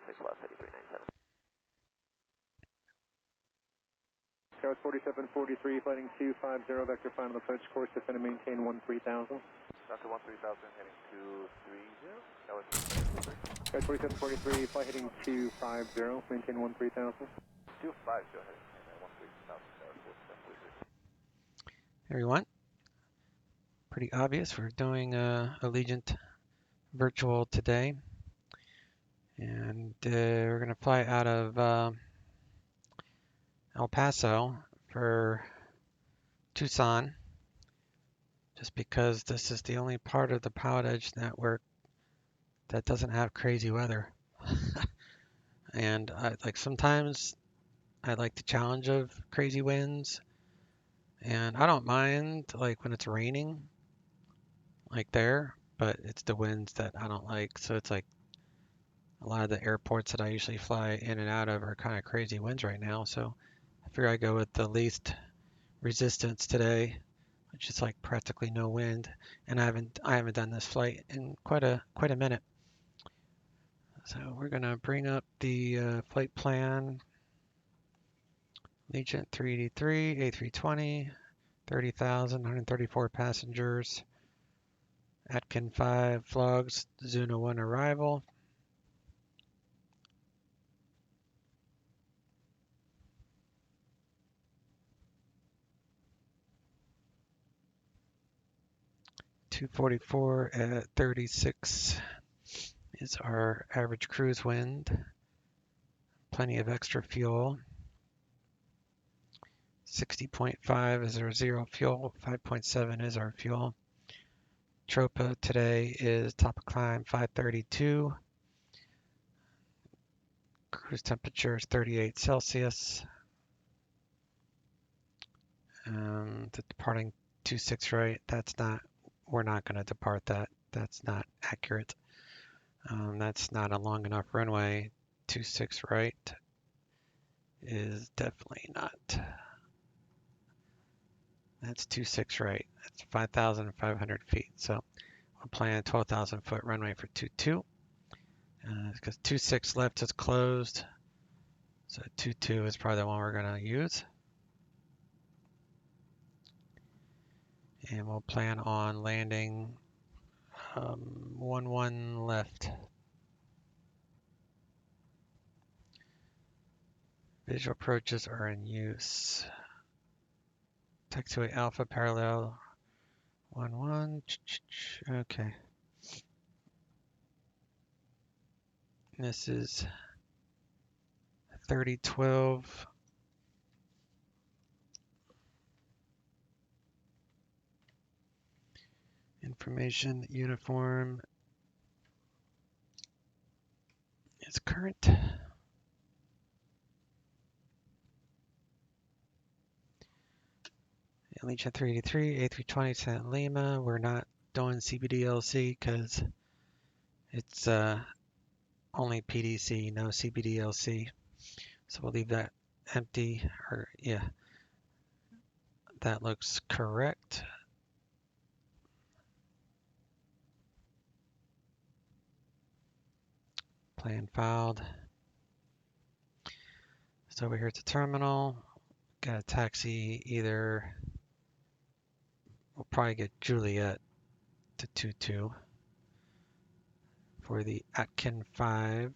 16 left, 8397. Tower 4743, flighting 250, vector final approach course, defend and maintain 13,000. Down to 13,000, heading 230. That was Tower 4743, flight heading 250, maintain 13,000. 250, heading 13,000, Tower 4743. Everyone, pretty obvious. We're doing Allegiant virtual today, and we're going to fly out of El Paso for Tucson, just because this is the only part of the Pilot Edge network that doesn't have crazy weather. And sometimes I like the challenge of crazy winds, and I don't mind like when it's raining like there, but it's the winds that I don't like. So it's like a lot of the airports that I usually fly in and out of are kind of crazy winds right now. So I figure I go with the least resistance today, which is like practically no wind. And I haven't done this flight in quite a minute. So we're gonna bring up the flight plan. Allegiant 383, A320, 30,000, 134 passengers. Atkin 5 flogs, Zuna 1 arrival. .244 at 36 is our average cruise wind. Plenty of extra fuel. 60.5 is our zero fuel. 5.7 is our fuel. Tropa today is top of climb 532. Cruise temperature is 38 Celsius. The departing 26 right. We're not going to depart that. That's not accurate. That's not a long enough runway. 26 right is definitely not. That's 26 right. That's 5,500 feet. So we'll plan 12,000 foot runway for 22. Because 26 left is closed. So 22 is probably the one we're going to use. And we'll plan on landing 11 left. Visual approaches are in use. Taxiway Alpha parallel 11. Okay. This is 3012. Information uniform is current. Allegiant 383, A320 San Lima. We're not doing CBDLC because it's only PDC, no CBDLC. So we'll leave that empty, or yeah, that looks correct. Plan filed. So over here at the terminal, got a taxi either, we'll probably get Juliet to 22 for the Atkin 5.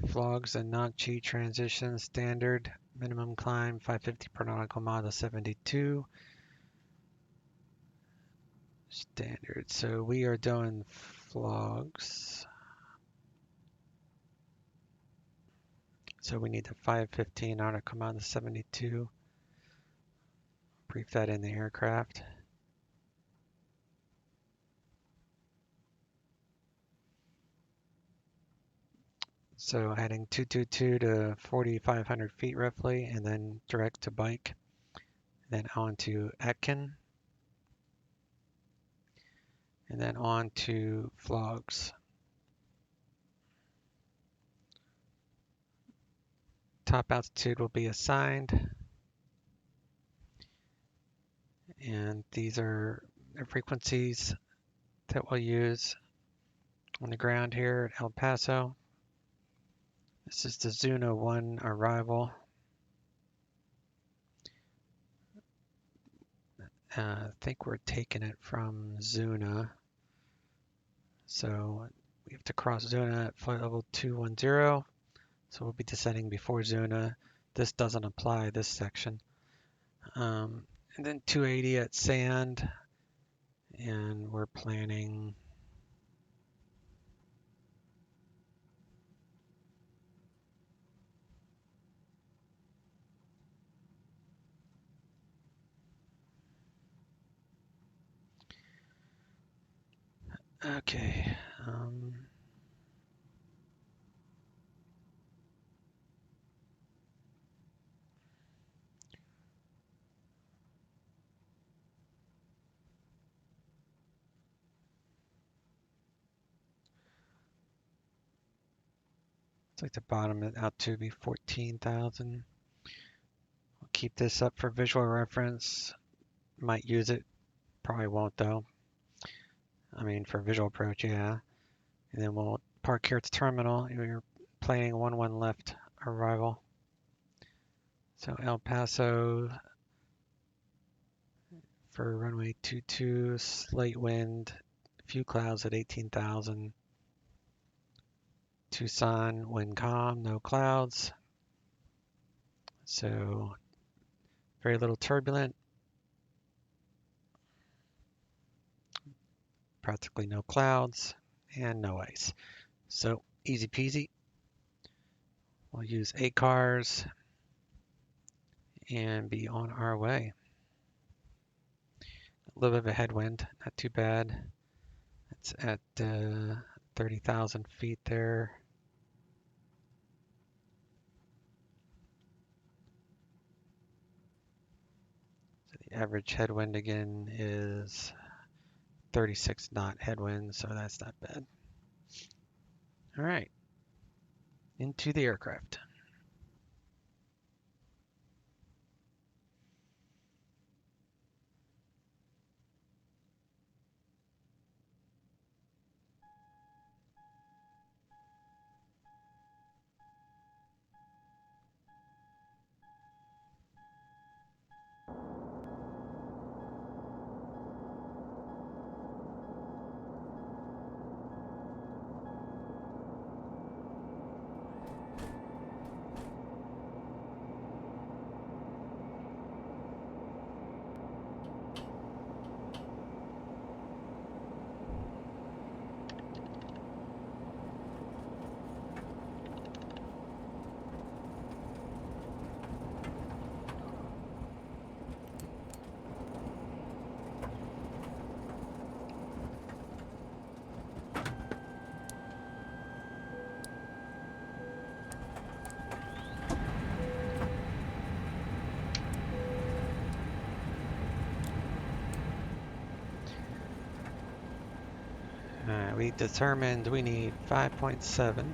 Flogs and Nachi transition standard. Minimum climb 550 per nautical mile to 72. Standard. So we are doing flogs. So we need the 515 nautical mile to 72. Brief that in the aircraft. So heading 222 to 4,500 feet roughly, and then direct to bike, then on to Atkin, and then on to flogs. Top altitude will be assigned, and these are the frequencies that we'll use. on the ground here at El Paso. This is the Zuna 1 arrival. I think we're taking it from Zuna. So we have to cross Zuna at flight level 210. So we'll be descending before Zuna. This doesn't apply, this section. And then 280 at Sand. And we're planning okay. It's like the bottom out to be 14,000. I'll keep this up for visual reference. Might use it, probably won't though. I mean, for visual approach, yeah. And then we'll park here at the terminal. We're planning 1-1 left arrival. So El Paso for runway 22, slight wind, few clouds at 18,000. Tucson, wind calm, no clouds. So very little turbulent. Practically no clouds and no ice. So easy peasy. We'll use 8 cars and be on our way. A little bit of a headwind, not too bad. It's at 30,000 feet there. So the average headwind again is 36 knot headwind, so that's not bad. All right, into the aircraft. We determined we need 5.7.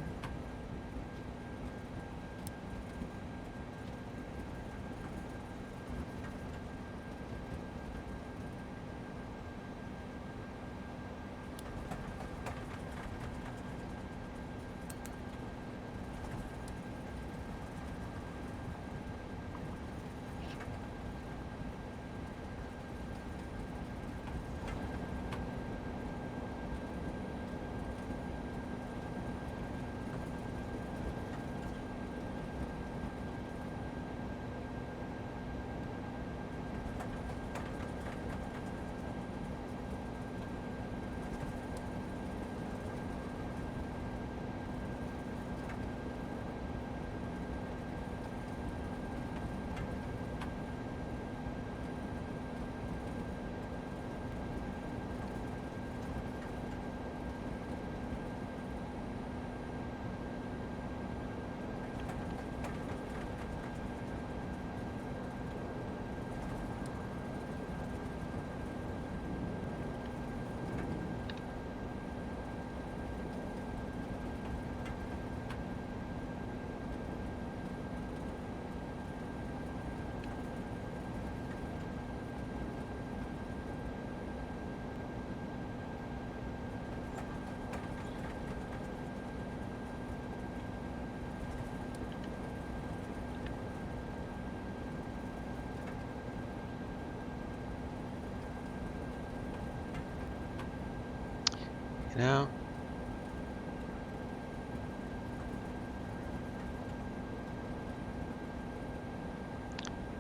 know?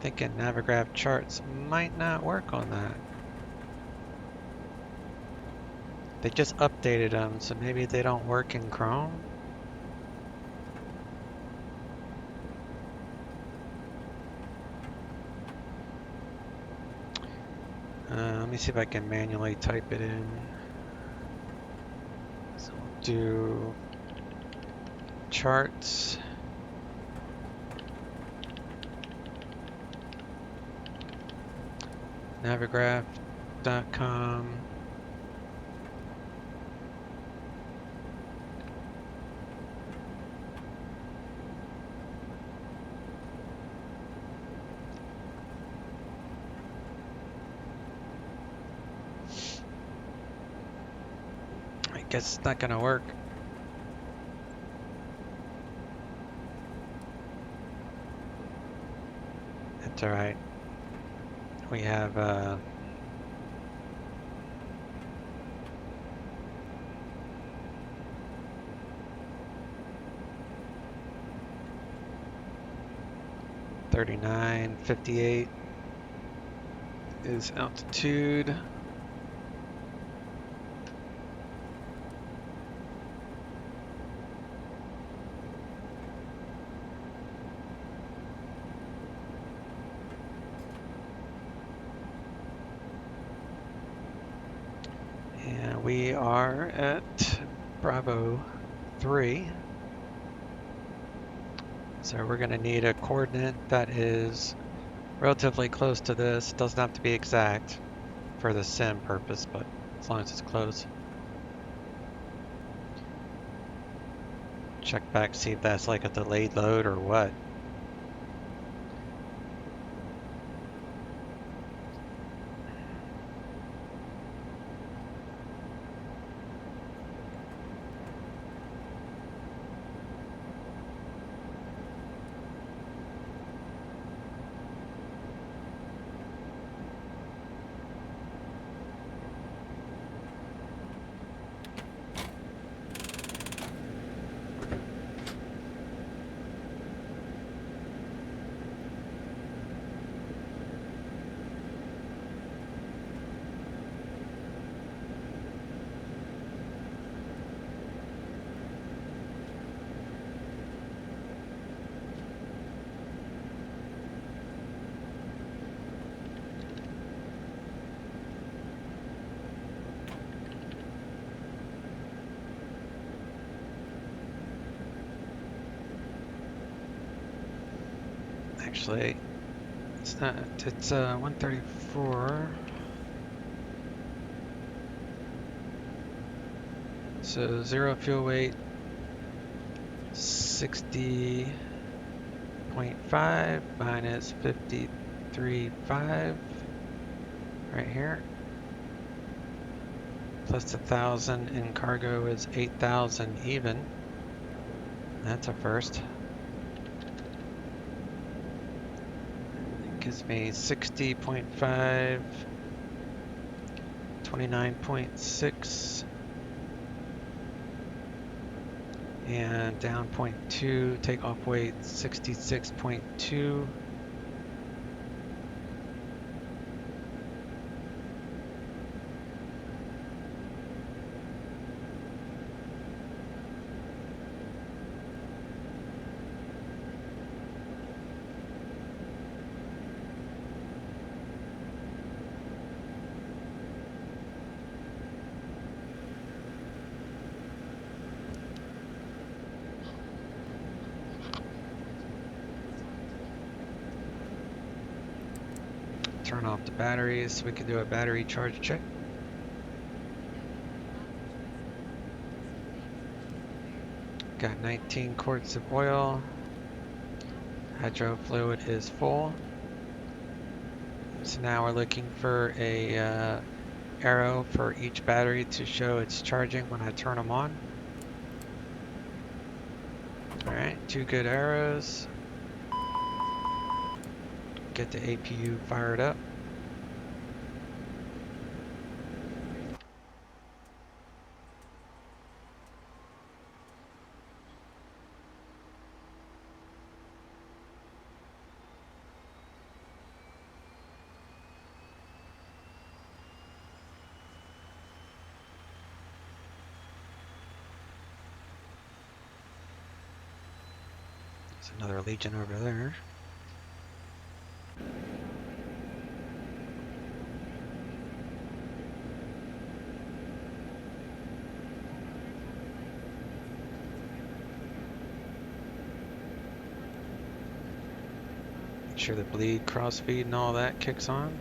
Thinking Navigraph charts might not work on that. They just updated them, so maybe they don't work in Chrome. Let me see if I can manually type it in. So we'll do charts. Navigraph.com. I guess it's not gonna work. That's alright. We have $39.58 is altitude. And we are at Bravo 3. So we're going to need a coordinate that is relatively close to this. Doesn't have to be exact for the sim purpose, but as long as it's close. Check back, see if that's like a delayed load or what. Actually, it's not, it's 134. So 0 fuel weight, 60.5 minus 53.5 right here. Plus 1,000 in cargo is 8,000 even. That's a first. Gives me 60.5, 29.6, and down 0.2, takeoff weight 66.2. Turn off the batteries so we can do a battery charge check. Got 19 quarts of oil. Hydro fluid is full. So now we're looking for a arrow for each battery to show it's charging when I turn them on. Alright, 2 good arrows. Get the APU fired up. There's another Allegiant over there. Make sure the bleed, crossfeed, and all that kicks on.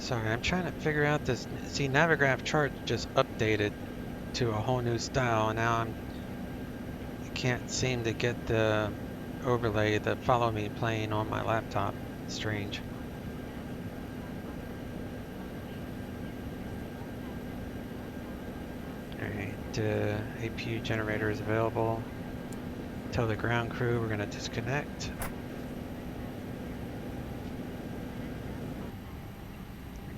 Sorry, I'm trying to figure out this. See, Navigraph chart just updated to a whole new style, and now I can't seem to get the overlay, the follow me playing on my laptop. Strange. Alright, APU generator is available. Tell the ground crew we're gonna disconnect.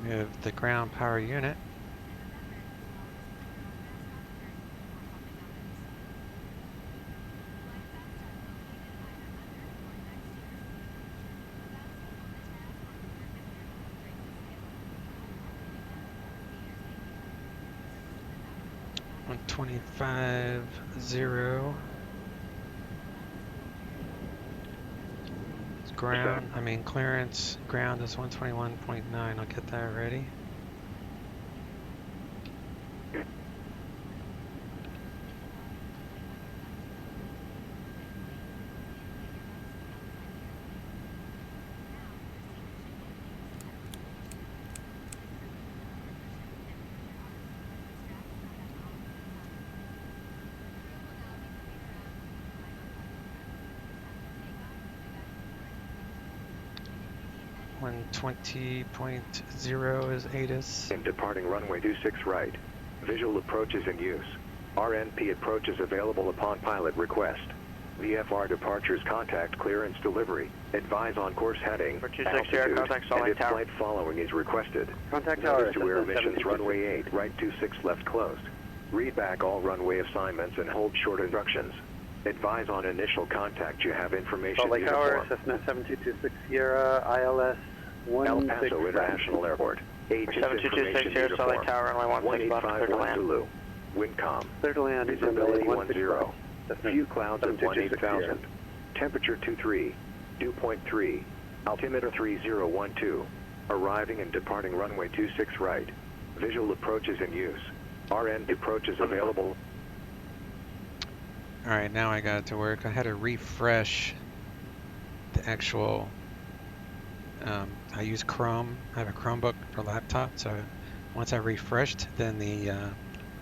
Remove the ground power unit. On 25.0. Ground, I mean clearance, ground is 121.9. I'll get that ready. When 20.0 is ATIS. And departing runway 26 right. Visual approach is in use. RNP approach is available upon pilot request. VFR departures contact clearance delivery. Advise on course heading, altitude, and if flight following is requested. Contact Notice tower. to air missions runway 8 right 26 left closed. Read back all runway assignments and hold short instructions. Advise on initial contact you have information Salt Lake Tower, uniform. Cessna 7226 Sierra, ILS El Paso International Airport. Agent 7226 Sierra, Salt Lake Tower, runway 16 left, clear to 1851 land. Zulu. Windcom. Clear to land. Visibility 10. 16. Few clouds at 18,000. Temperature 23. Dew point 3. Altimeter 3012. Arriving and departing runway 26 right. Visual approach is in use. RN approach is available. Alright, now I got it to work. I had to refresh the actual, I use Chrome. I have a Chromebook for laptop, so once I refreshed, then the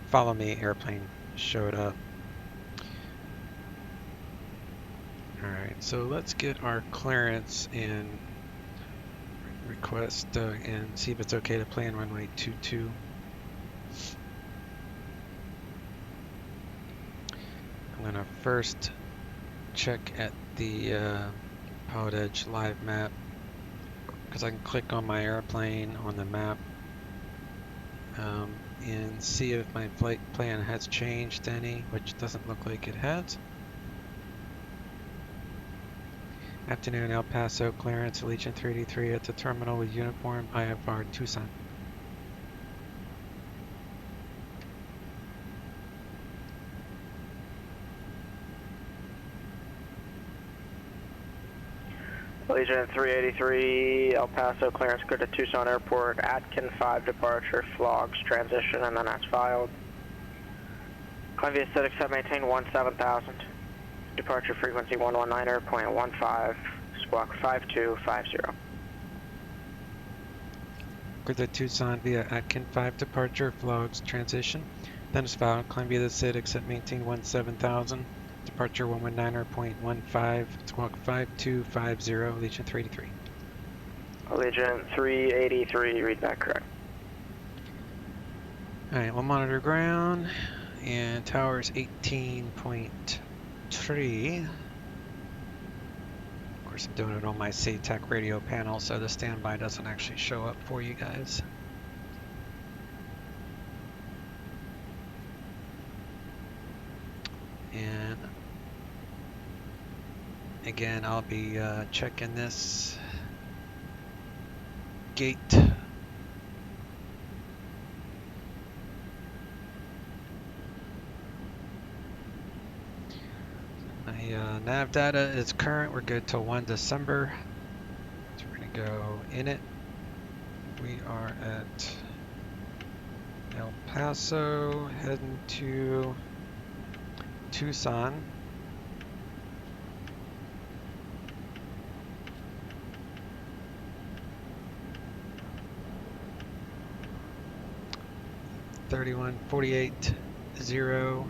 follow me airplane showed up. Alright, so let's get our clearance and request and see if it's okay to play in runway 22. I'm gonna first check at the Pilot Edge live map because I can click on my airplane on the map and see if my flight plan has changed any, which doesn't look like it has. Afternoon, El Paso clearance, Allegiant 383 at the terminal with uniform IFR Tucson. Allegiant 383, El Paso, clearance good to Tucson Airport, Atkin 5 departure, flogs, transition, and then that's filed. Climb via set, accept, maintain 17,000. Departure frequency 119.15, squawk 5250. Good to Tucson via Atkin 5 departure, flogs, transition. Then it's filed. Climb via the SID, accept, maintain 17,000. Departure 119.15, squawk 5250, Allegiant 383. Allegiant 383, read that correct. Alright, we'll monitor ground, and tower's 18.3. Of course, I'm doing it on my SATEC radio panel, so the standby doesn't actually show up for you guys. And again, I'll be checking this gate. My nav data is current. We're good till 1 December. So we're going to go in it. We are at El Paso, heading to Tucson. $31,48,0.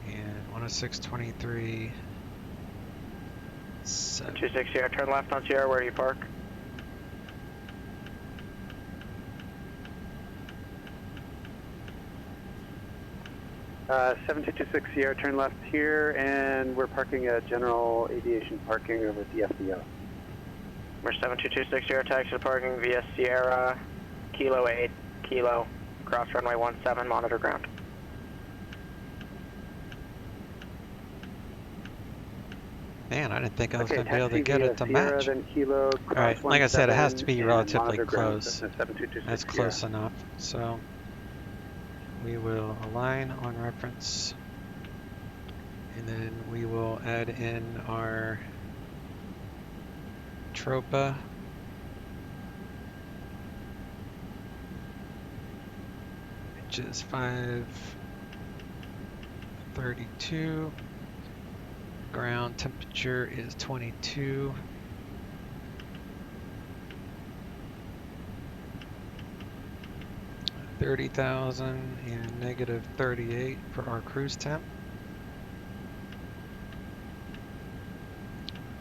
And 106.23. 260, turn left on Sierra, where do you park? Uh, 7226 Sierra, turn left here, and we're parking at General Aviation Parking over at the FBO. We're 7226 Sierra, taxi to parking via Sierra, Kilo 8, Kilo, cross runway 17, monitor ground. Man, I didn't think I was going to be able to get it to Sierra, match. then Kilo, All right, like I said, it has to be relatively close. That's close enough. So we will align on reference, and then we will add in our Tropa. Which is 532. Ground temperature is 22. $30,000 and negative 38 for our cruise temp.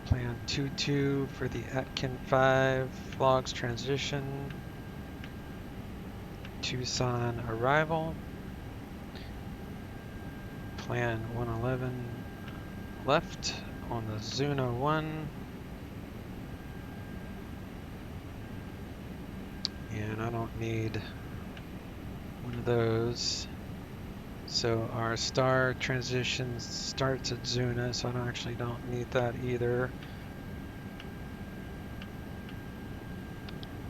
Plan 22 for the Atkin 5 flogs transition. Tucson arrival. Plan 111 left on the Zuna 1. And I don't need one of those. So our star transition starts at Zuna, so I actually don't need that either.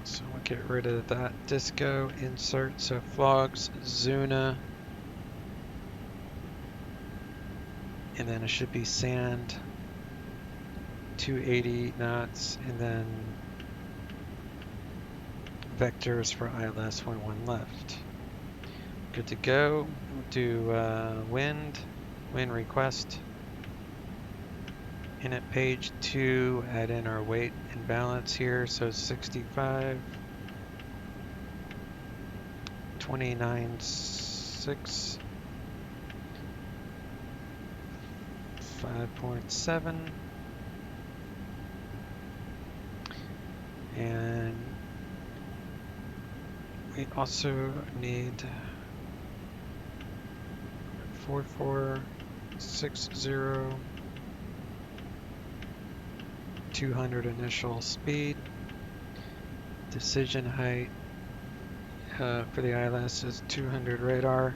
So we'll get rid of that disco insert. So flogs, Zuna. And then it should be sand, 280 knots, and then vectors for ILS 11 left. Good to go. We'll do wind request. In at page 2, add in our weight and balance here. So 65, 29.6, 5.7, and we also need 4460, 200 initial speed. Decision height for the ILS is 200 radar.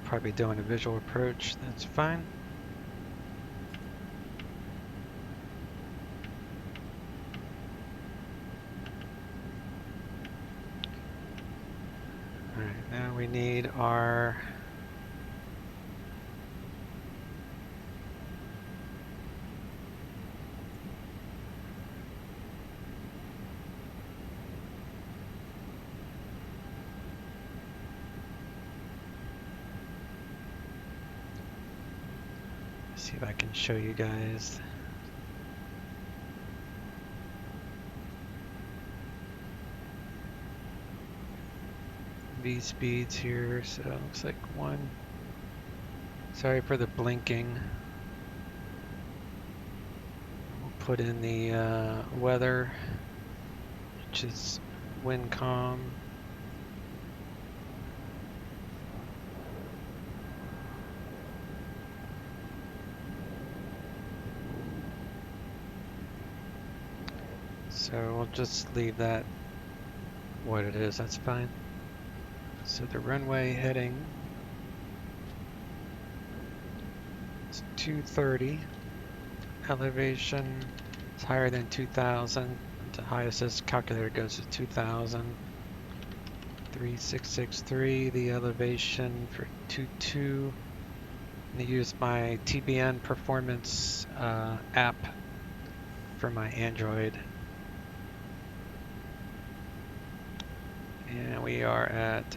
Probably doing a visual approach, that's fine. Alright, now we need our See if I can show you guys. V speeds here, so it looks like 1. Sorry for the blinking. We'll put in the weather, which is wind calm. So we'll just leave that what it is, that's fine. So the runway heading is 230. Elevation is higher than 2,000. The highest this calculator goes to 2,000. 3663, the elevation for 22. I'm going to use my TBN performance app for my Android. And we are at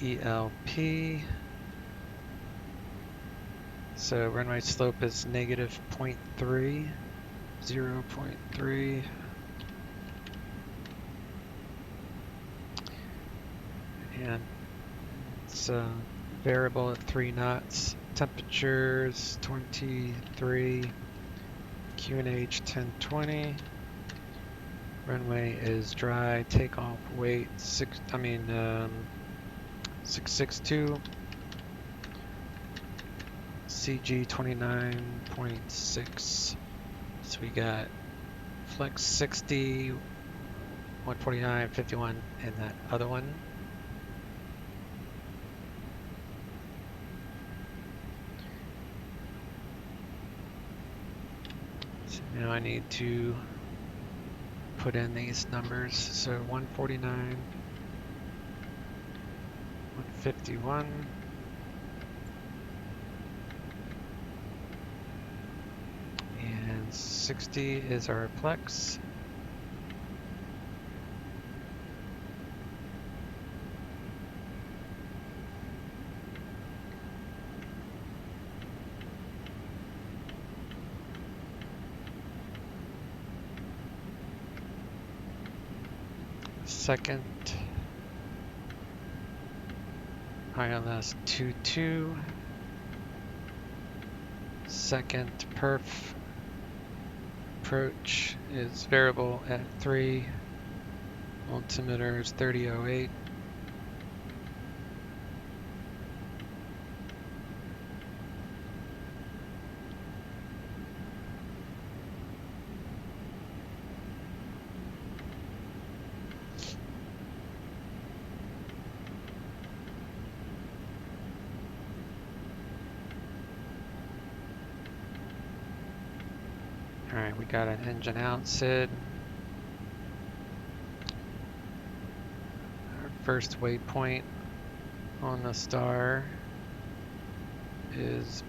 ELP. So runway slope is negative 0.3, 0.3. And it's variable at 3 knots. Temperatures 23. QNH 1020. Runway is dry. Takeoff weight 662. CG 29.6. So we got flex 60, 149, 51 in that other one. So now I need to put in these numbers. So 149, 151. And 60 is our plex. Second ILS 22. Second perf approach is variable at 3. Altimeter is 3008. Alright, we got an engine out, Sid. Our first waypoint on the star is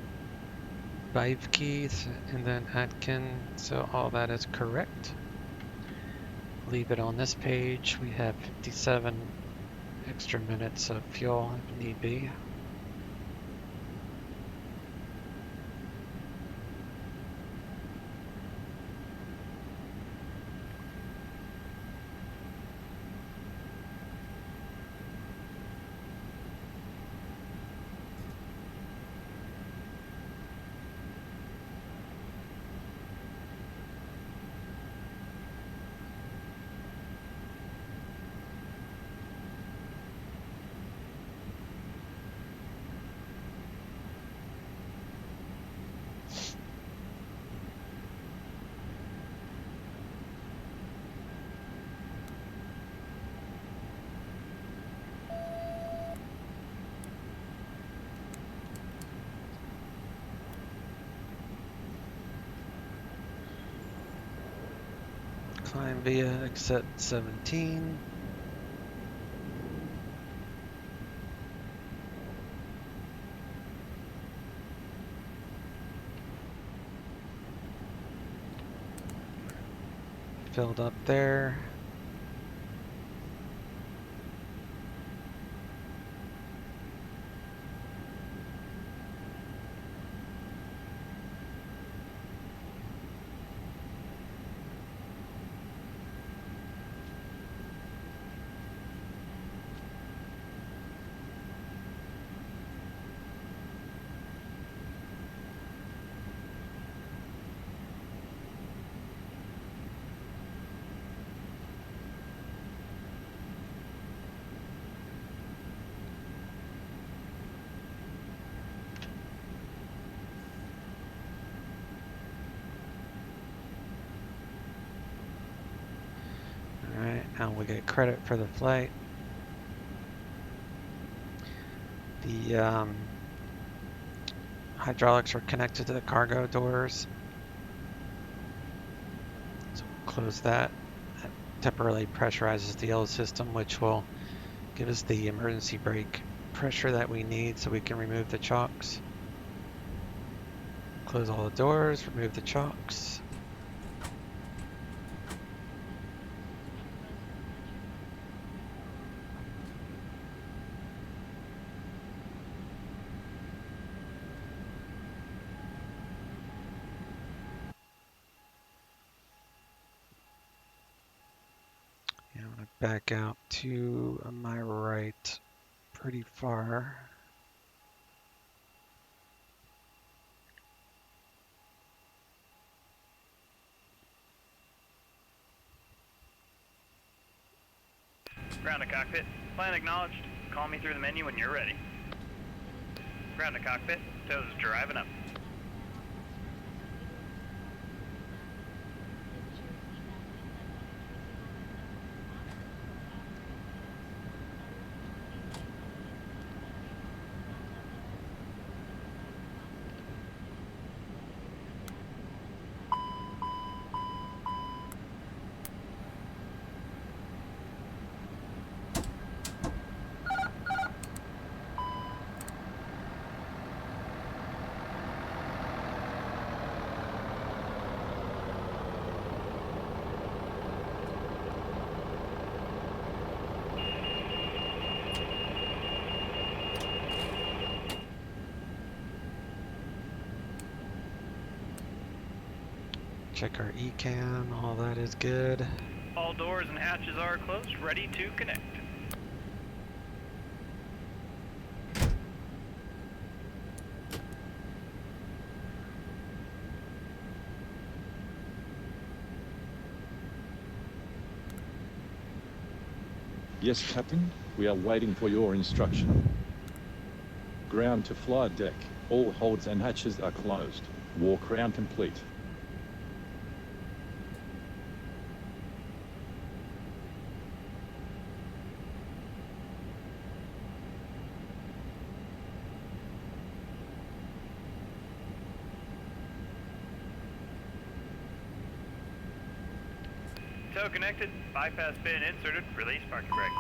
Bivke and then Atkin, so all that is correct. Leave it on this page. We have 57 extra minutes of fuel if need be. Climb via exit 17. Filled up there. we'll get credit for the flight. The hydraulics are connected to the cargo doors. So we'll close that. That temporarily pressurizes the old system, which will give us the emergency brake pressure that we need so we can remove the chocks. Close all the doors, remove the chocks. I'm going to back out to my right pretty far. Ground to cockpit. Plan acknowledged. Call me through the menu when you're ready. Ground to cockpit. Toes driving up. Check our ECAN, all that is good. All doors and hatches are closed, ready to connect. Yes, Captain. We are waiting for your instruction. Ground to flight deck. All holds and hatches are closed. Walk round complete. Tow connected, bypass pin inserted, release parking brake.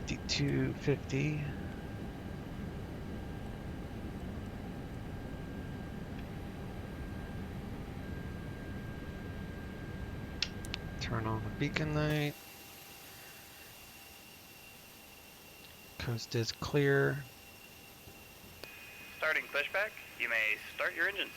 $52.50. Turn on the beacon light. Coast is clear. Starting pushback, you may start your engines.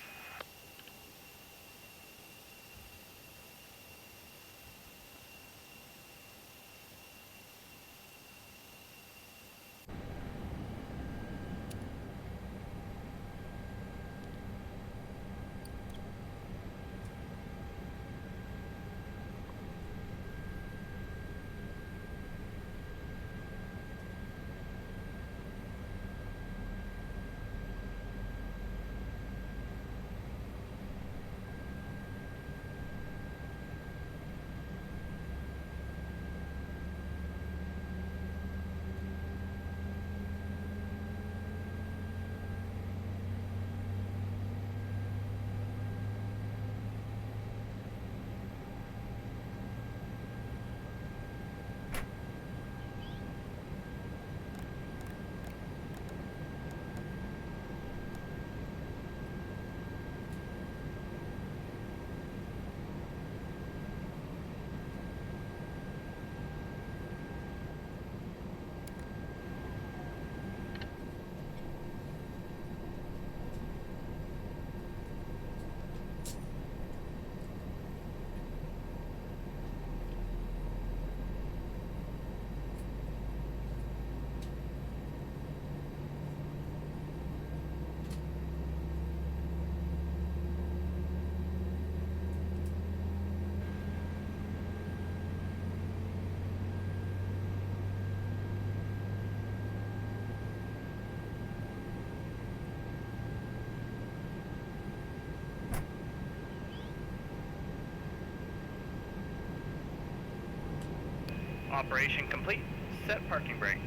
Operation complete. Set parking brake.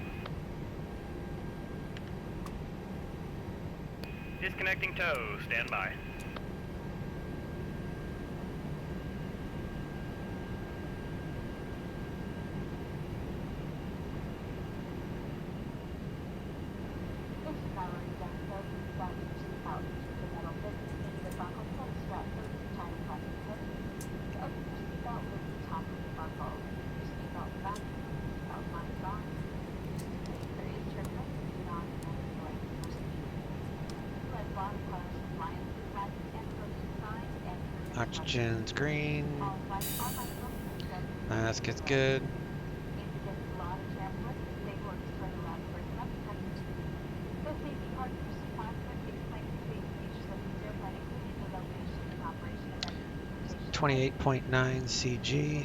Disconnecting tow. Stand by. Oxygen's green. Mask is good. .9 CG.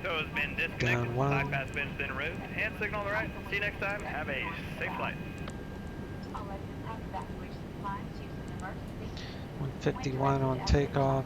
Tow has been disconnected. Down one. Bypass bin's been removed. Hand signal on the right. See you next time. Have a safe flight. 151 on takeoff.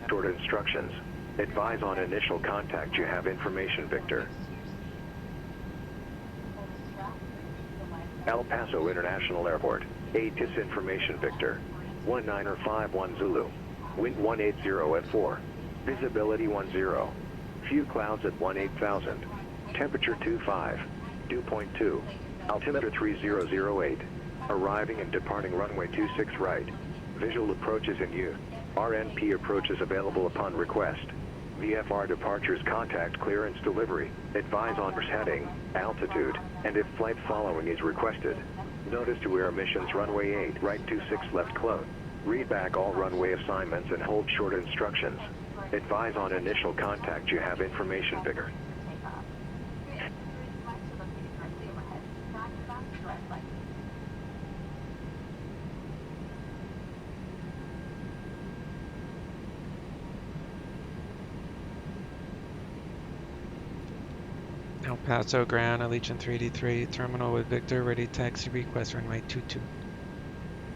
Short instructions. Advise on initial contact you have information, Victor. El Paso International Airport. ATIS information, Victor. 1951 Zulu. Wind 180 at 4. Visibility 10. Few clouds at 18,000. Temperature 25. Dew point 2. Altimeter 3008. Arriving and departing runway 26 right. Visual approaches in use. RNP approaches available upon request. VFR departures contact clearance delivery. Advise on heading, altitude, and if flight following is requested. Notice to air missions runway 8 right 26 left close. Read back all runway assignments and hold short instructions. Advise on initial contact you have information, Victor. El Paso Ground, Allegiant 383, terminal with Victor, ready taxi request runway 22.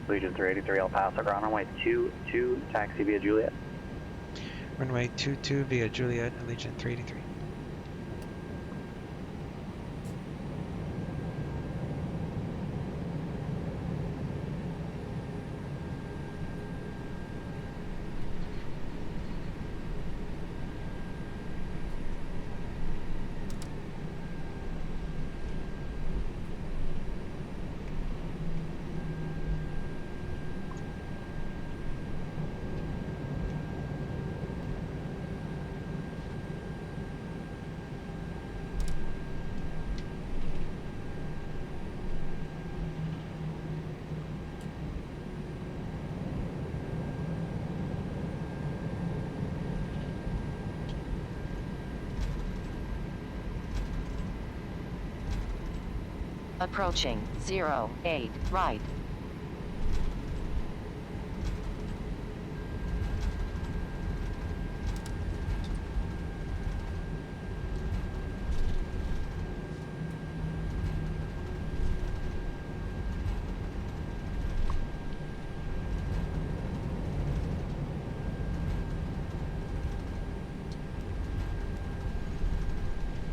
Allegiant 383, El Paso Ground, runway 22, taxi via Juliet. Runway 22 via Juliet, Allegiant 383. Approaching 08 right.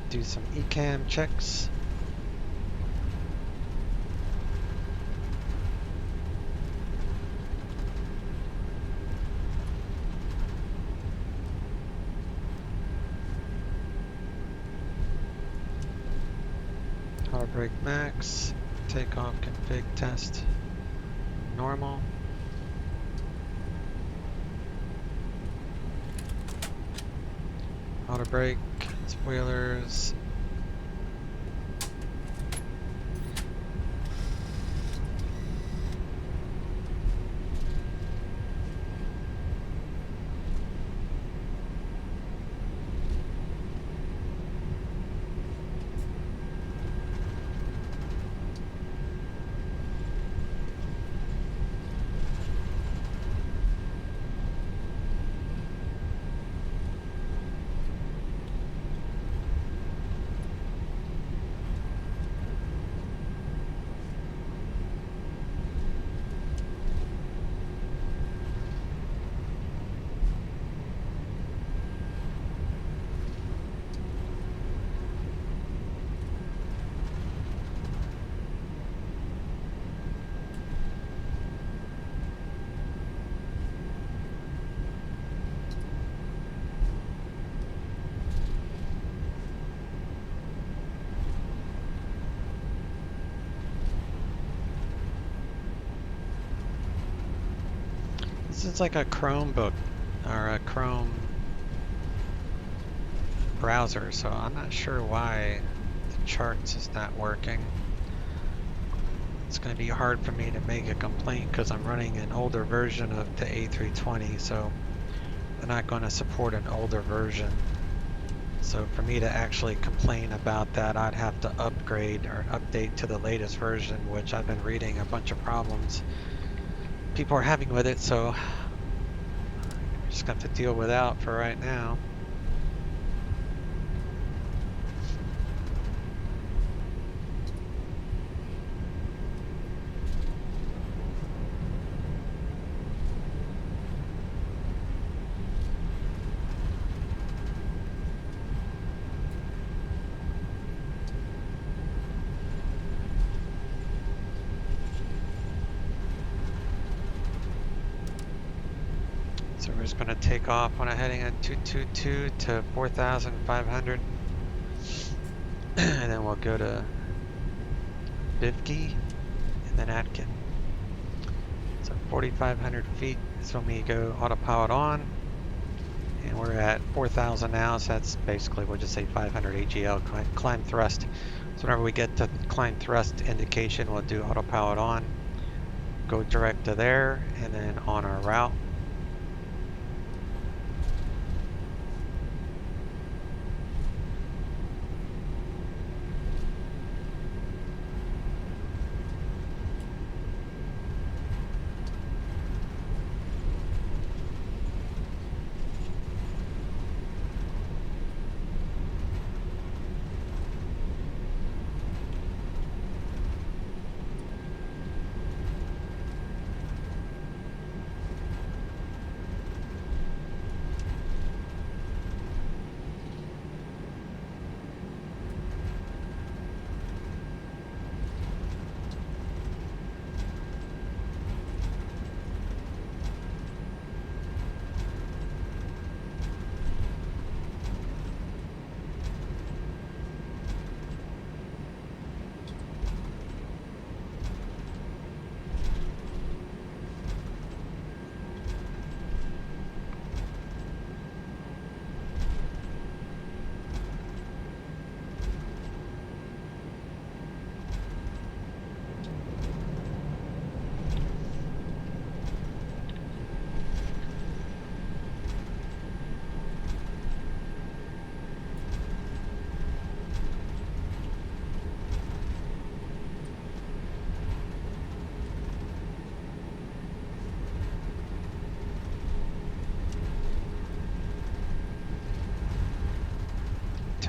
Do some ECAM checks. Power brake max, takeoff config test normal. auto brake, spoilers. This is like a Chromebook or a Chrome browser, so I'm not sure why the charts is not working. It's going to be hard for me to make a complaint because I'm running an older version of the A320, so they're not going to support an older version. So for me to actually complain about that, I'd have to upgrade or update to the latest version, which I've been reading a bunch of problems people are having with it, so I'm just going to have to deal with that for right now. So we're just going to take off when I'm heading at 222 to 4,500. And then we'll go to Bivki and then Atkin. So 4,500 feet is when we go autopilot on. And we're at 4,000 now, so that's basically, we'll just say 500 AGL climb thrust. So whenever we get to climb thrust indication, we'll do autopilot on, go direct to there, and then on our route.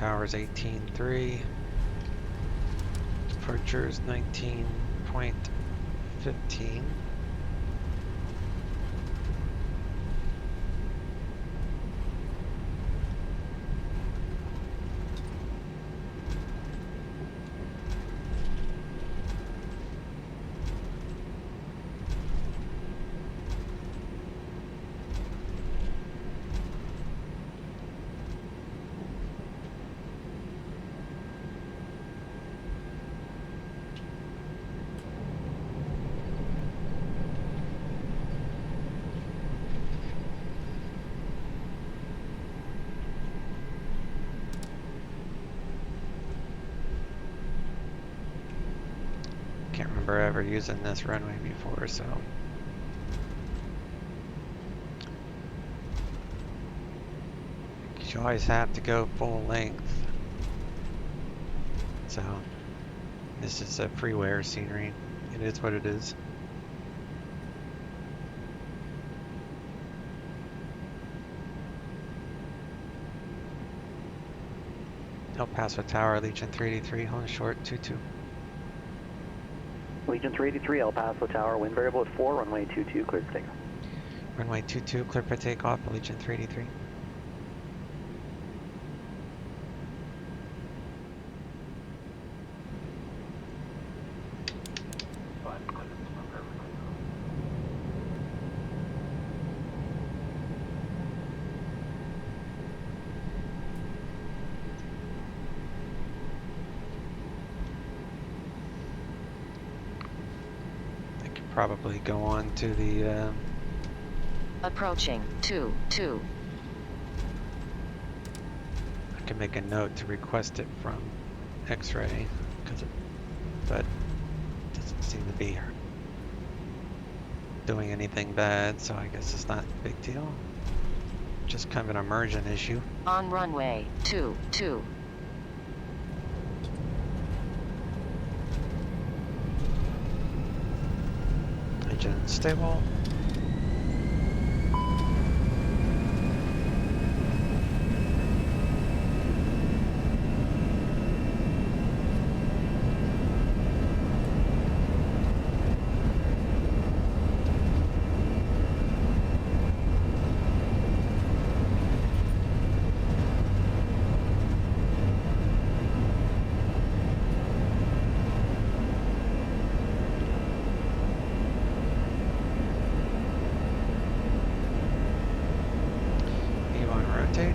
Tower's 18.3. Departure's 19.15. remember ever using this runway before, so. You always have to go full length. So, this is a freeware scenery. It is what it is. El Paso Tower, Allegiant 383, hold short, 22. Allegiant 383, El Paso Tower, wind variable at 4, runway 22, cleared for takeoff. Runway 22, clear for takeoff, Allegiant 383. Probably go on to the Approaching 22. I can make a note to request it from X-ray, but it doesn't seem to be doing anything bad, so I guess it's not a big deal. Just kind of an immersion issue. On runway 22. Engine stable. Rotate.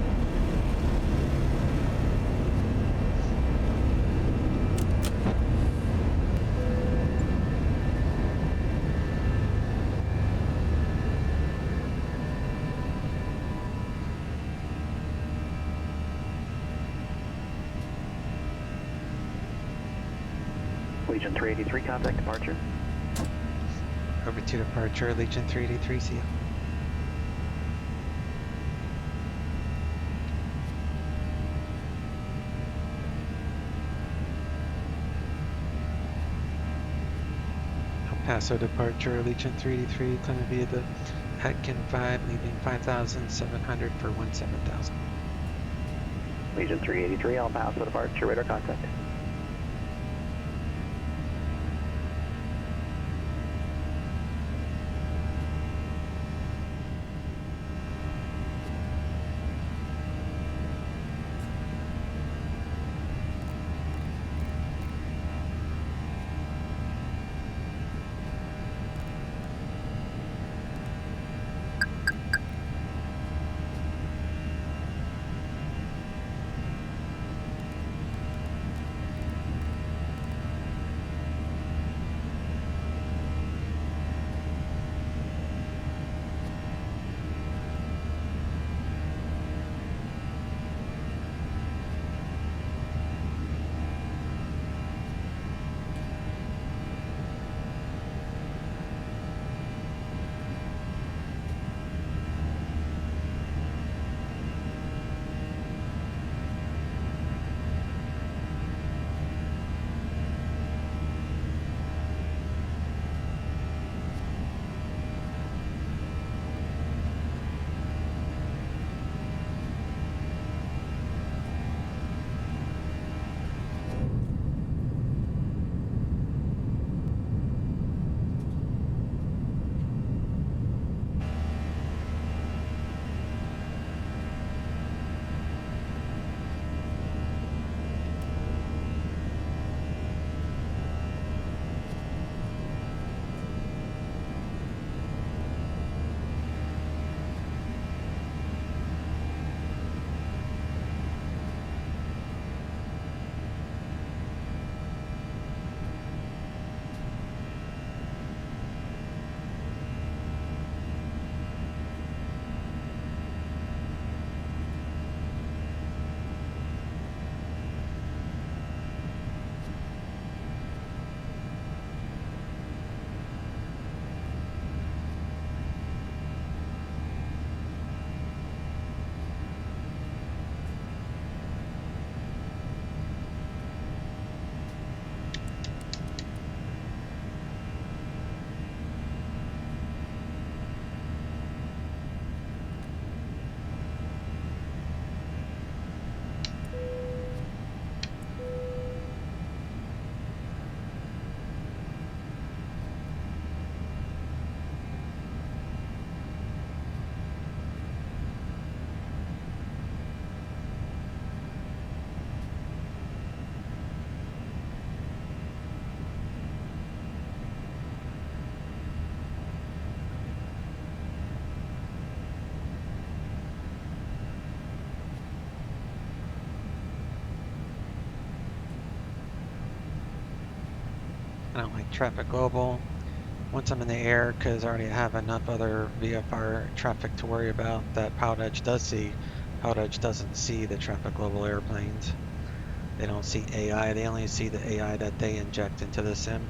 Legion 383, contact departure. Over to departure, Legion 383, see ya. Paso departure, Allegiant 383, climbing via the Atkin 5, leaving 5,700 for 17,000. Legion 383, El Paso departure, radar contact. I don't like traffic global. Once I'm in the air, because I already have enough other VFR traffic to worry about that Pilot Edge does see. Pilot Edge doesn't see the traffic global airplanes. They don't see AI. They only see the AI that they inject into the sim.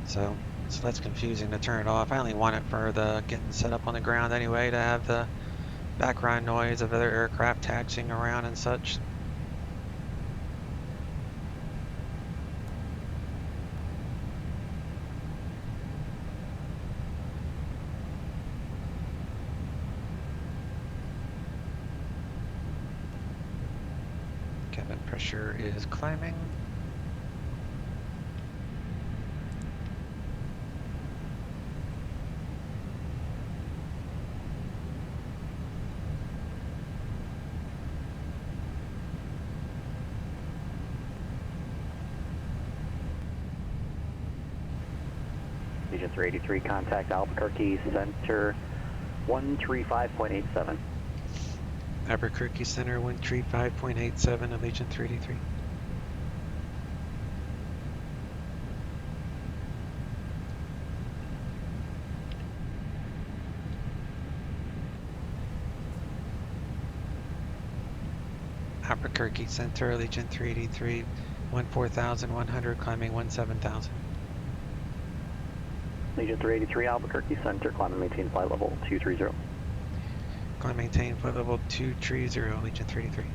So that's confusing to turn it off. I only want it for the getting set up on the ground anyway, to have the background noise of other aircraft taxiing around and such. Cabin pressure is climbing. Allegiant 383, contact Albuquerque Center 135.87. Albuquerque Center 135.87, Allegiant 383. Albuquerque Center, Allegiant 383, 14,100, climbing 17,000. Allegiant 383, Albuquerque Center, climb and maintain flight level 230. Climb maintain flight level 230, Allegiant 383.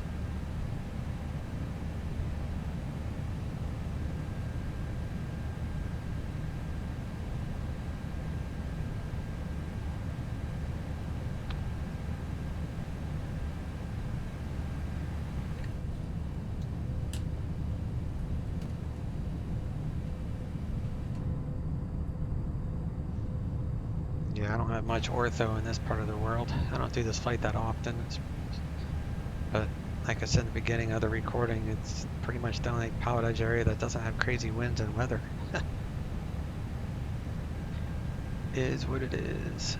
Yeah, I don't have much ortho in this part of the world. I don't do this flight that often. But like I said in the beginning of the recording, it's pretty much the only Pilot Edge area that doesn't have crazy winds and weather. Is what it is.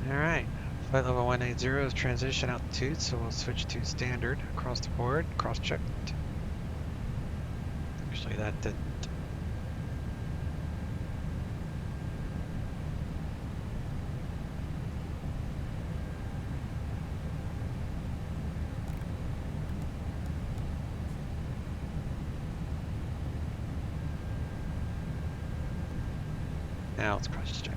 Alright, flight level 180 is transition altitude, so we'll switch to standard across the board, cross-checked. Actually, that didn't. Now let's cross-check.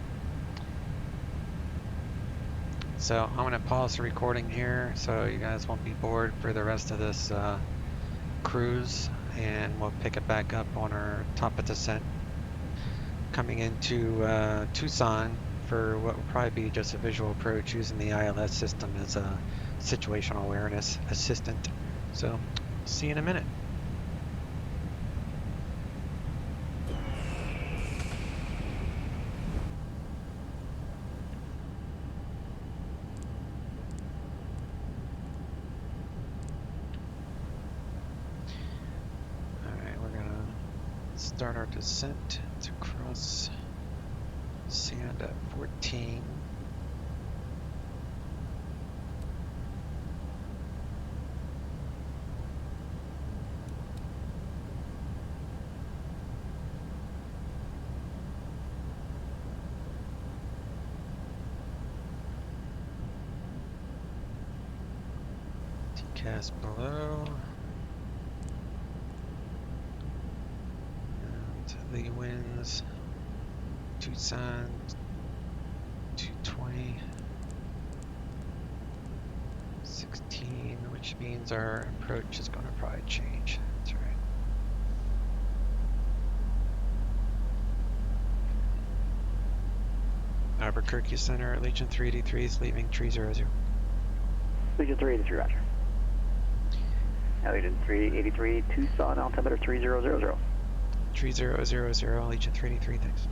So I'm going to pause the recording here so you guys won't be bored for the rest of this cruise, and we'll pick it back up on our top of descent coming into Tucson for what will probably be just a visual approach using the ILS system as a situational awareness assistant. So see you in a minute. Start our descent to cross sand at 14. TCAS below. The winds, Tucson, 220, 16, which means our approach is going to probably change. That's right. Albuquerque Center, Allegiant 383 is leaving 300. Legion 383, roger. Allegiant 383, Tucson, altimeter 3000. 3000, Allegiant 383, thanks.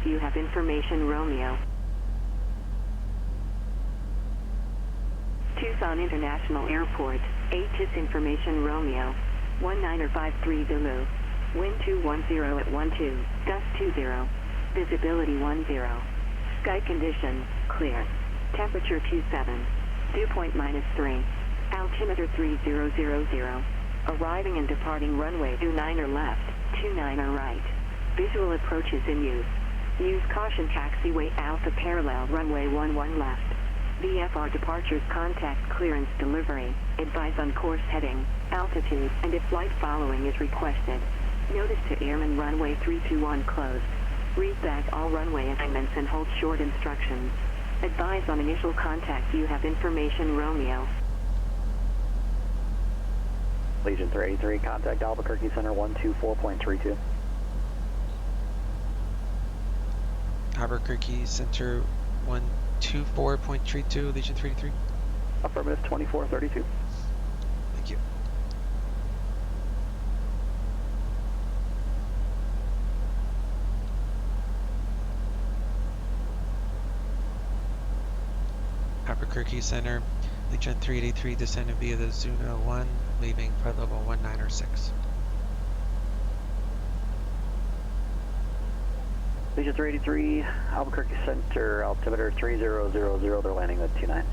You have information, Romeo. Tucson International Airport, HS information, Romeo. 1953 Zulu. Wind 210 at 12, gust 20. Visibility 10. Sky conditions, clear. Temperature 27. Dew point -3. Altimeter 3000. Arriving and departing runway 29 are left, 29 are right. Visual approaches in use. Use caution taxiway Alpha parallel runway 11 left. VFR departures contact clearance delivery. Advise on course heading, altitude, and if flight following is requested. Notice to airman runway 321 closed. Read back all runway assignments and hold short instructions. Advise on initial contact. You have information, Romeo. Legion 383, contact Albuquerque Center 124.32. Albuquerque Center 124.32, Legion 383. Affirmative 2432. Thank you. Albuquerque Center, Legion 383 descending via the Zuno 1, leaving flight level 1906. Legion 383, Albuquerque Center, altimeter 3000, they're landing with 29s.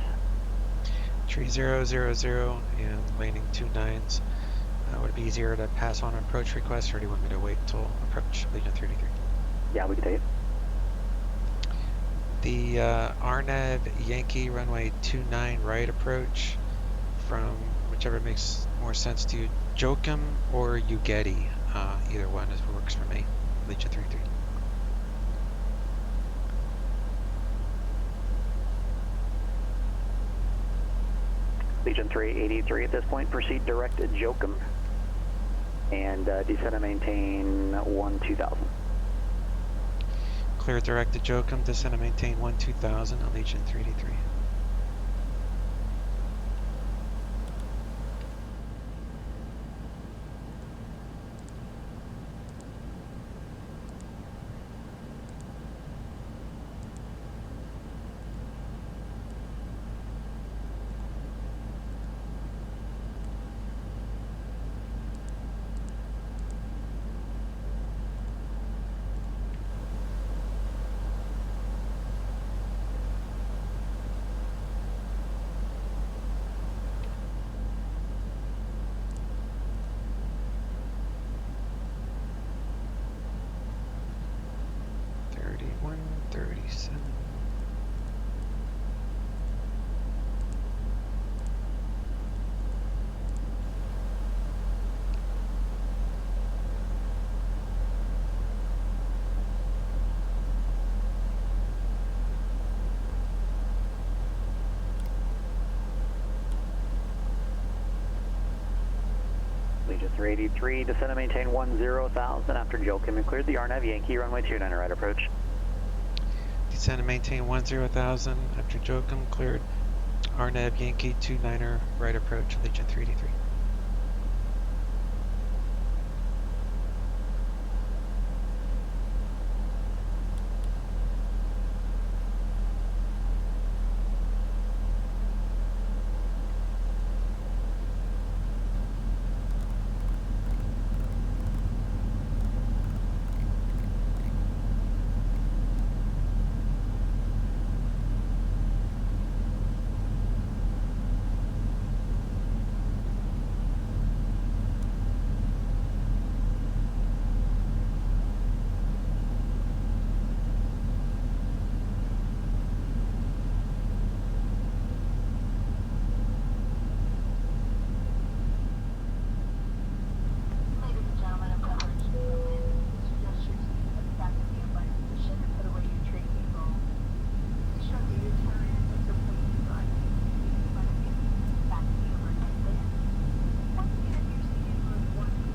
3000 and landing 29s. Would it be easier to pass on approach request, or do you want me to wait until approach, Legion 383? Yeah, we can take it. The RNAV Yankee runway 29 right approach from whichever makes more sense to you, Joachim or Ugeti. Either one works for me, Legion 383. Legion 383 at this point, proceed direct to Joachim and descend and maintain 2000. Clear direct to Joachim, descend and maintain 2000 on Legion 383. Legion 383, descend and maintain 10,000 after Joachim and cleared the RNAV Yankee, runway 29 right approach. Descend and maintain 10,000 after Joachim cleared RNAV Yankee 29er right approach, Allegiant 383.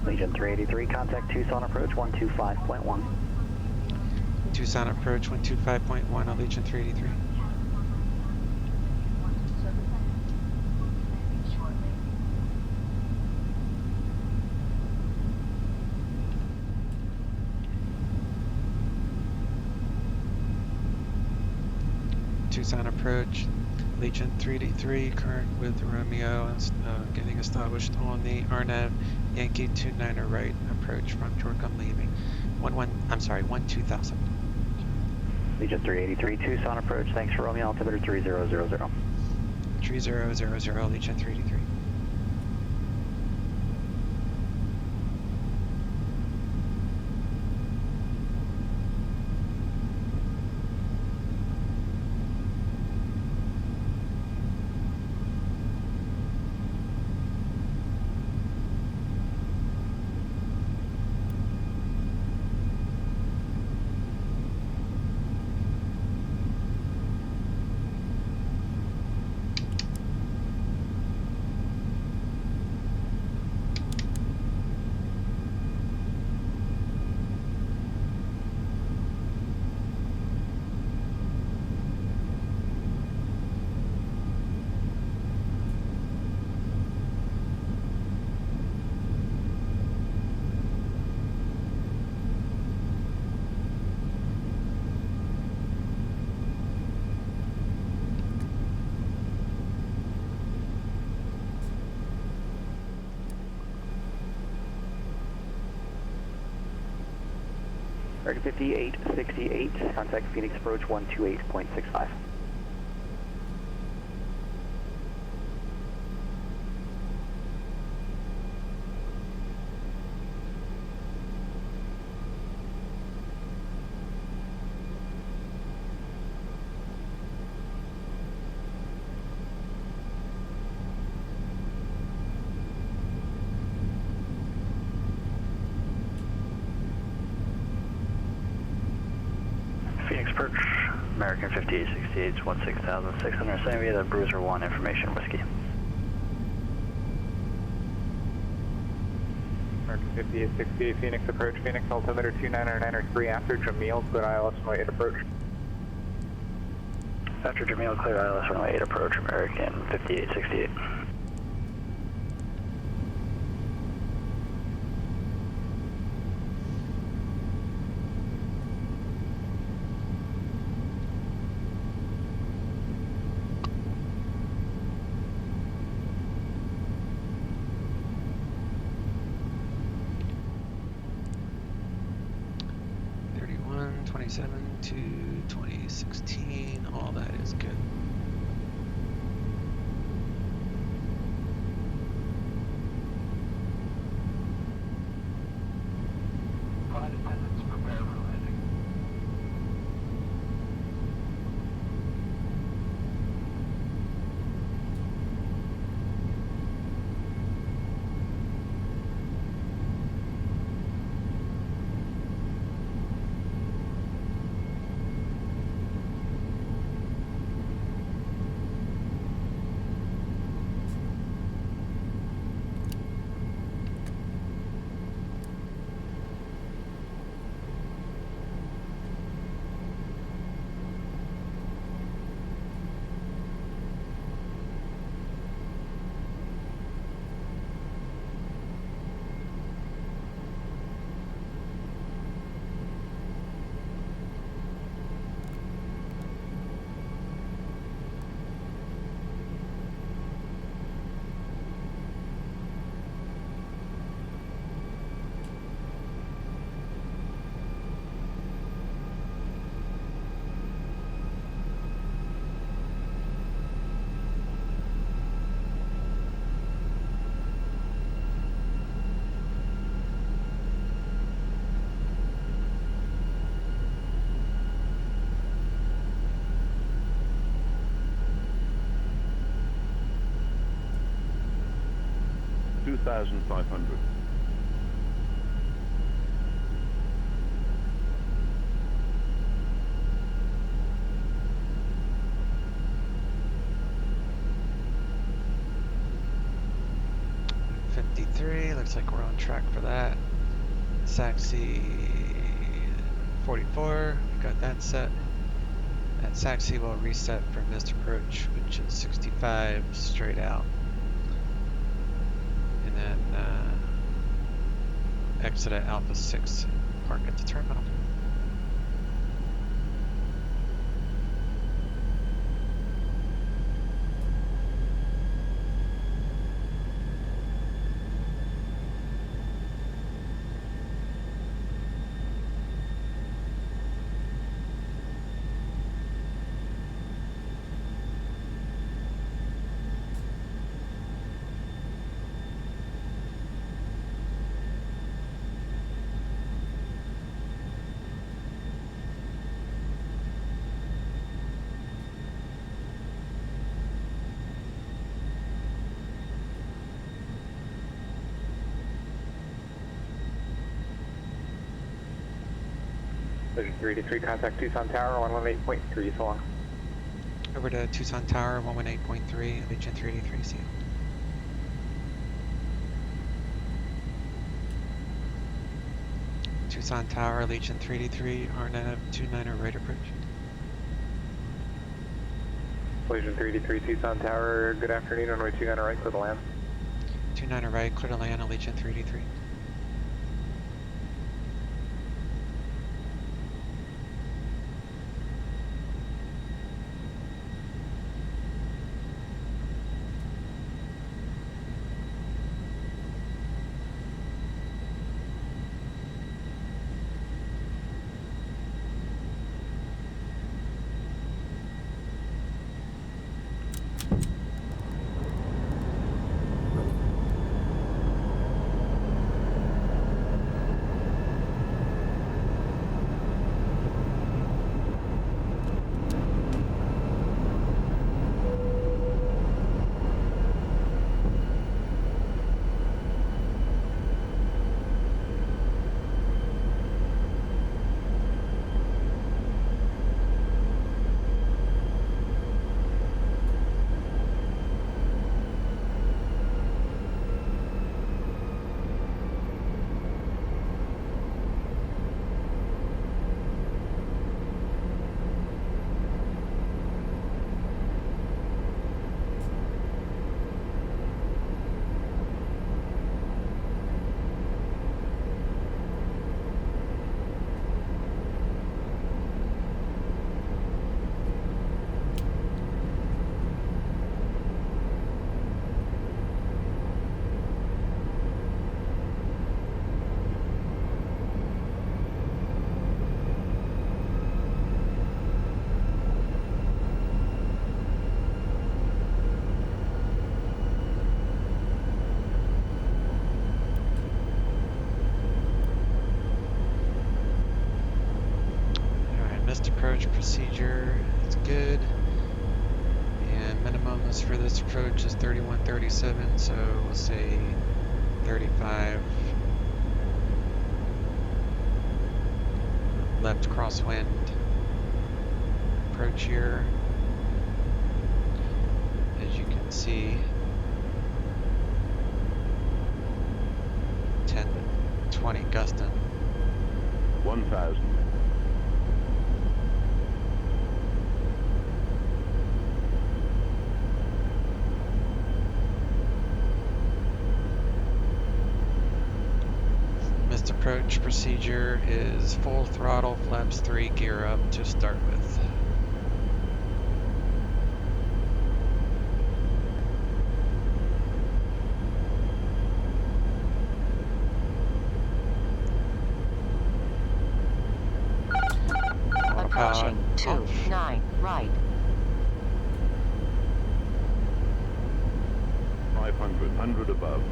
Legion 383, contact Tucson approach 125.1. Tucson approach 125.1, Allegiant 383. Tucson approach, Allegiant 383, current with Romeo, getting established on the RNAV Yankee 29er right approach from Joachim leaving. 12,000. Legion 383, Tucson approach, thanks for Romeo, altimeter 3000. 3000, Allegiant 383. American 5868, contact Phoenix approach 128.65. Phoenix approach, American 5868, 16,600, same via the Bruiser 1 information whiskey. American 5868, Phoenix approach, Phoenix altimeter 2993 after Jamil, clear ILS runway 8 approach. After Jamil, clear ILS runway 8 approach, American 5868. To 2016, all that is good. Flight attendants prepare for landing. 2,500. Looks like we're on track for that. Saxy 44, we got that set. That Saxy will reset for missed approach, which is 65 straight out. And then exit at Alpha 6, park at the terminal. Allegiant 383, contact Tucson Tower, 118.3, so long. Over to Tucson Tower, 118.3, Allegiant 383, see you. Tucson Tower, Allegiant 383, RNAV 29er right approach. Allegiant 383, Tucson Tower, good afternoon, runway 29er right, clear to land. 29er right, clear to land, Allegiant 383. Approach procedure is good, and minimums for this approach is 3137, so we'll say 35 left crosswind approach here. As you can see, 10 to 20 gusting. 1,000. Approach procedure is full throttle, flaps 3, gear up to start with. Approaching 29 right. 500, 100 above.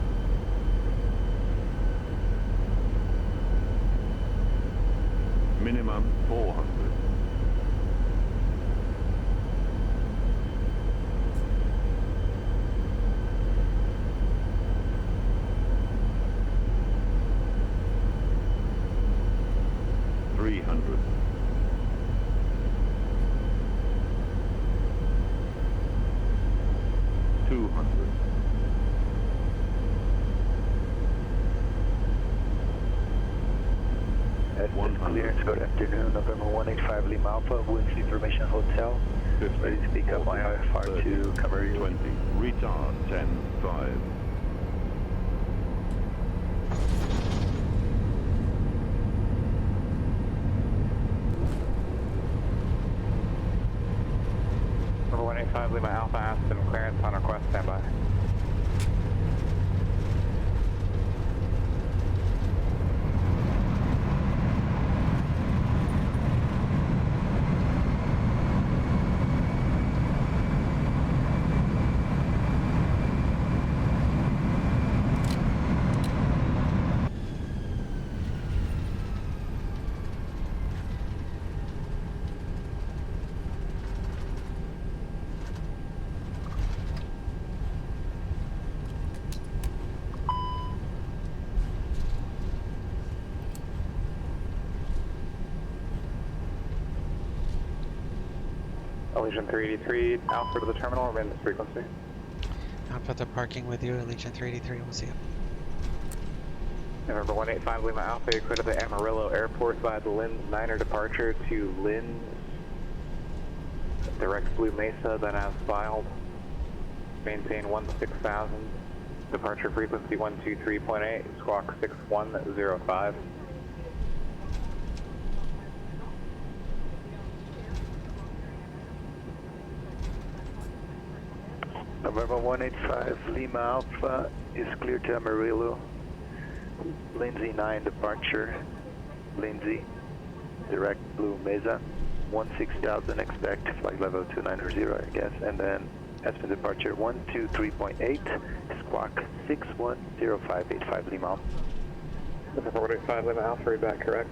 Minimum 400. 100. 200. Clearance, good afternoon, November 185 Lima Alpha, Winds Information Hotel. 50, Ready to speak up, 40, IFR 30, to cover you. 20, retard 10, 5. Number 185 Lima Alpha, Aspen, clearance on request, standby. Allegiant 383, Alpha to the terminal, remain this frequency. Alpha to parking with you, Allegiant 383, we'll see you. November 185 Lima Alpha, you clear to the Amarillo Airport via the Linz 9er departure to Linz, direct Blue Mesa, then as filed. Maintain 16,000, departure frequency 123.8, squawk 6105. November 185 Lima Alpha is clear to Amarillo. Lindsay 9 departure, Lindsay, direct Blue Mesa, 16,000 expect, flight level 290 I guess, and then Aspen departure 123.8, squawk 610585 Lima Alpha. November 185 Lima Alpha, read back correct.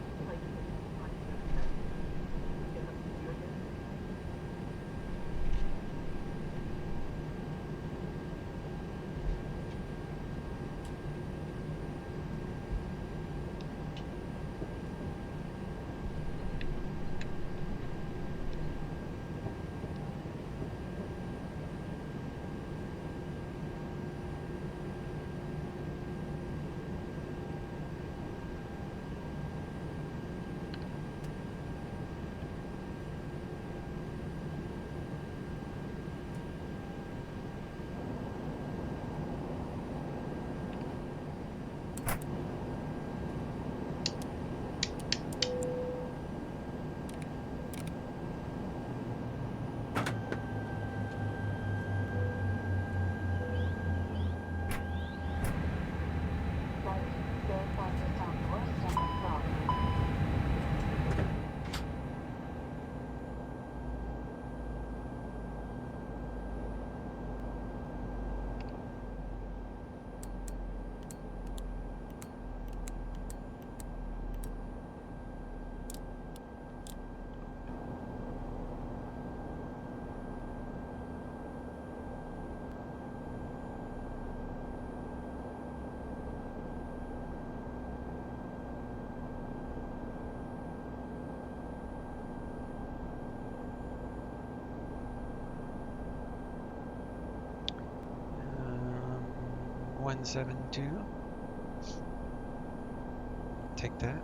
Um, 172. Take that.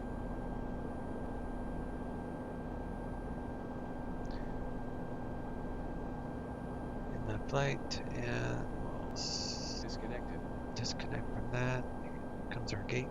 In that flight, and we'll disconnect from that. Here comes our gate.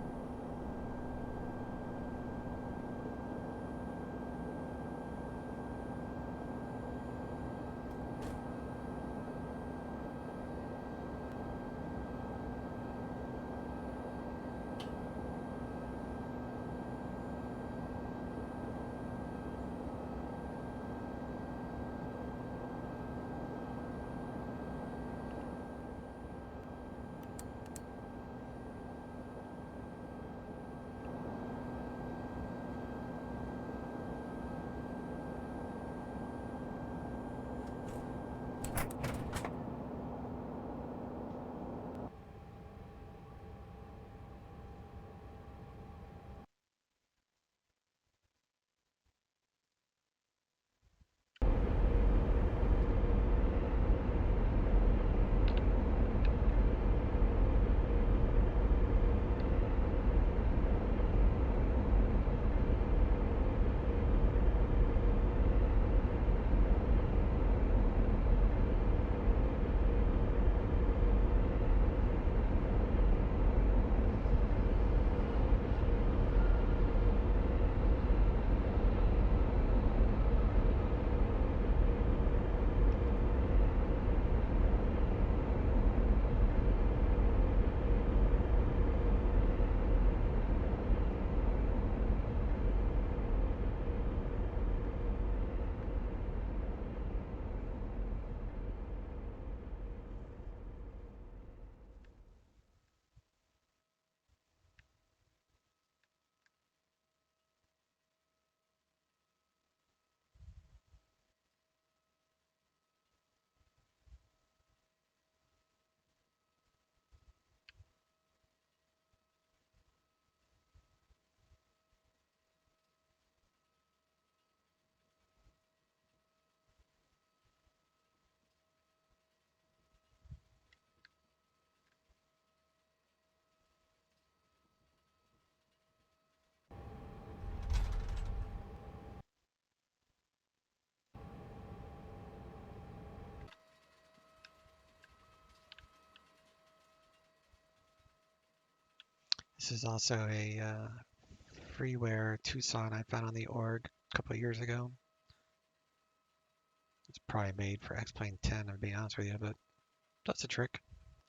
This is also a freeware Tucson I found on the org a couple of years ago. It's probably made for X-Plane 10, to be honest with you, but that's a trick.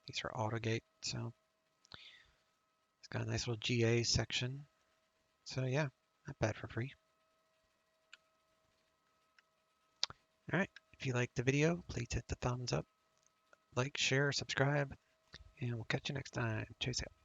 These are AutoGate, so it's got a nice little GA section. So yeah, not bad for free. All right, if you liked the video, please hit the thumbs up, like, share, subscribe, and we'll catch you next time. Chase out.